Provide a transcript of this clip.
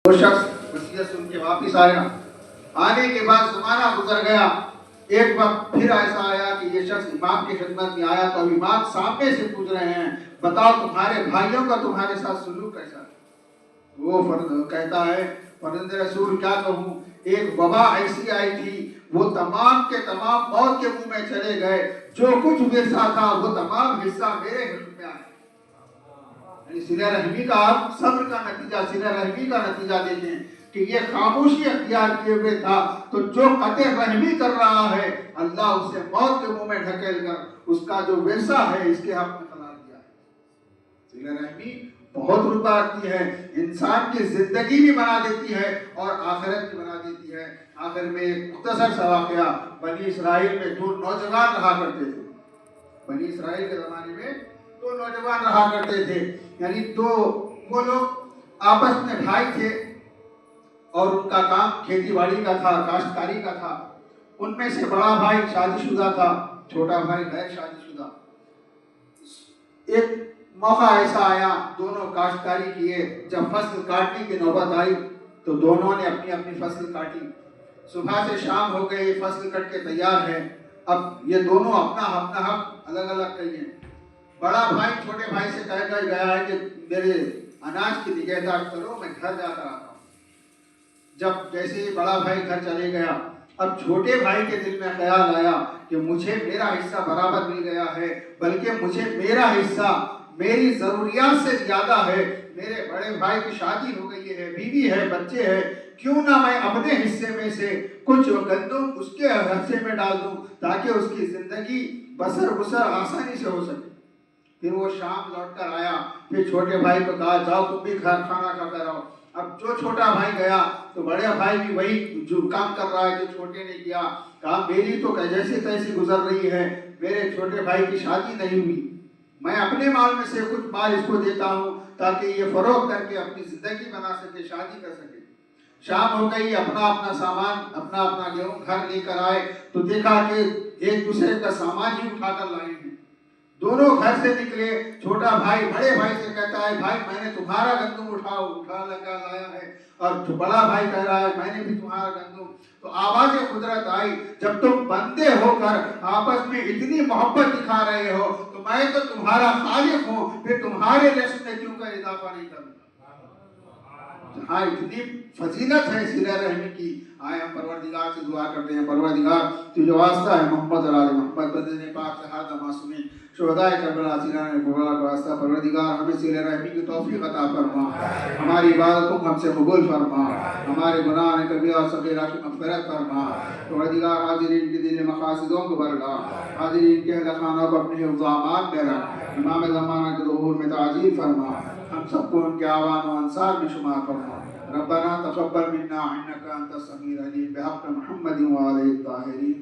वो शख्स वसीयत सुन के वापिस आया। आने के बाद ज़माना गुजर गया। एक वक्त फिर ऐसा आया कि ये शख्स इमाम की खिदमत में आया तो इमाम सामने से पूछ रहे हैं, बताओ तुम्हारे भाइयों का तुम्हारे साथ सलूक कैसा है। वो कहता है, फर्जंद रसूल क्या कहूँ, एक वबा ऐसी आई थी, वो तमाम के तमाम मौत के मुंह में चले गए, जो कुछ हिस्सा था वो तमाम हिस्सा मेरे हिस्से में आया। सिला रहमी का, आप सब्र का नतीजा, सिला रहमी का नतीजा देखें कि ये खामोशी अख्तियार किए हुए था, तो जो कते रहमी कर रहा है अल्लाह उसे मौत के मुंह में ढकेल कर उसका जो विरसा है इसके हक में करार दिया है। सिला रहमी बहुत रुतबा रखती है, इंसान की जिंदगी भी बना देती है और आखिरत भी बना देती है। आखिर में एक मुख्तसर सा वाक़या, बनी इसराइल में दो नौजवान रहा करते थे। बनी इसराइल के ज़माने में दो नौजवान रहा करते थे, यानी वो लोग आपस में भाई थे और उनका काम खेती बाड़ी का था, काश्तकारी का था। उनमें से बड़ा भाई शादीशुदा था, छोटा भाई गैर शादीशुदा। एक मौका ऐसा आया, दोनों काश्तकारी किए। जब फसल काटने की नौबत आई तो दोनों ने अपनी अपनी फसल काटी। सुबह से शाम हो गई, फसल कट के तैयार है। अब ये दोनों अपना अपना हक अलग अलग करिए। बड़ा भाई छोटे भाई से कह कर गया है कि मेरे अनाज की निगहदारी करो, मैं घर जाकर आता हूँ। जब जैसे ही बड़ा भाई घर चले गया, अब छोटे भाई के दिल में ख्याल आया कि मुझे मेरा हिस्सा बराबर मिल गया है, बल्कि मुझे मेरा हिस्सा मेरी जरूरियात से ज्यादा है। मेरे बड़े भाई की शादी हो गई है, बीवी है, बच्चे हैं, क्यों ना मैं अपने हिस्से में से कुछ गंदम उसके हिस्से में डाल दूं ताकि उसकी जिंदगी बसर बसर आसानी से हो सके। फिर वो शाम लौट कर आया, फिर छोटे भाई को कहा जाओ तुम भी खाना खाकर आओ। अब जो छोटा भाई गया तो बड़े भाई भी वही जो काम कर रहा है जो छोटे ने किया। कहा मेरी तो जैसी तैसी गुजर रही है, मेरे छोटे भाई की शादी नहीं हुई, मैं अपने माल में से कुछ माल इसको देता हूँ ताकि ये फरोख्त करके अपनी जिंदगी बना सके, शादी कर सके। शाम हो गई, अपना अपना सामान, अपना अपना गेहूं घर लेकर आए तो देखा कि एक दूसरे का सामान ही उठाकर लाए हैं। दोनों घर से निकले। छोटा भाई बड़े भाई से कहता है, भाई मैंने तुम्हारा गंदम उठा लगा लाया है, और बड़ा भाई कह रहा है मैंने भी तुम्हारा गंदम। तो आवाज़ कुदरत आई, जब तुम बंदे होकर आपस में इतनी मोहब्बत दिखा रहे हो तो मैं तो तुम्हारा खालिक हूँ, फिर तुम्हारे रिस्क में क्यों कर इजाफा नहीं करूँगा। हाँ, इतनी फजीलत है सिला रहमी की। आए हम परवरदिगार से दुआ करते हैं, परवरदिगार तू जो वास्ता है मोहम्मद और आले मोहम्मद बंदे पाक से हाथ मासूमी शुहदाए करबला सिला ने कुबरा का वास्ता, परवरदिगार हमें सिला रहमी की तौफीक अता फरमा, हमारी इबादतों को हमसे कबूल फरमा, हमारे गुनाह ने कबीरा और सगीरा की मग़फ़िरत फरमा। परवरदिगार हाज़िरीन के दिल मक़ासिदों को भरला, हाज़िरीन के लखानों को अपने हिफ़्ज़-ओ-अमान में रख, इमाम ज़माना के ज़ुहूर में ताज़ील फरमा, हम सबको उनके आवान व अंसार में शुमार फरमा। रब्बना तक़ब्बल मिन्ना इन्नका अंतस समीउल अलीम बिहक़्क़ि मुहम्मदिन व आलिहि ताहिरीन।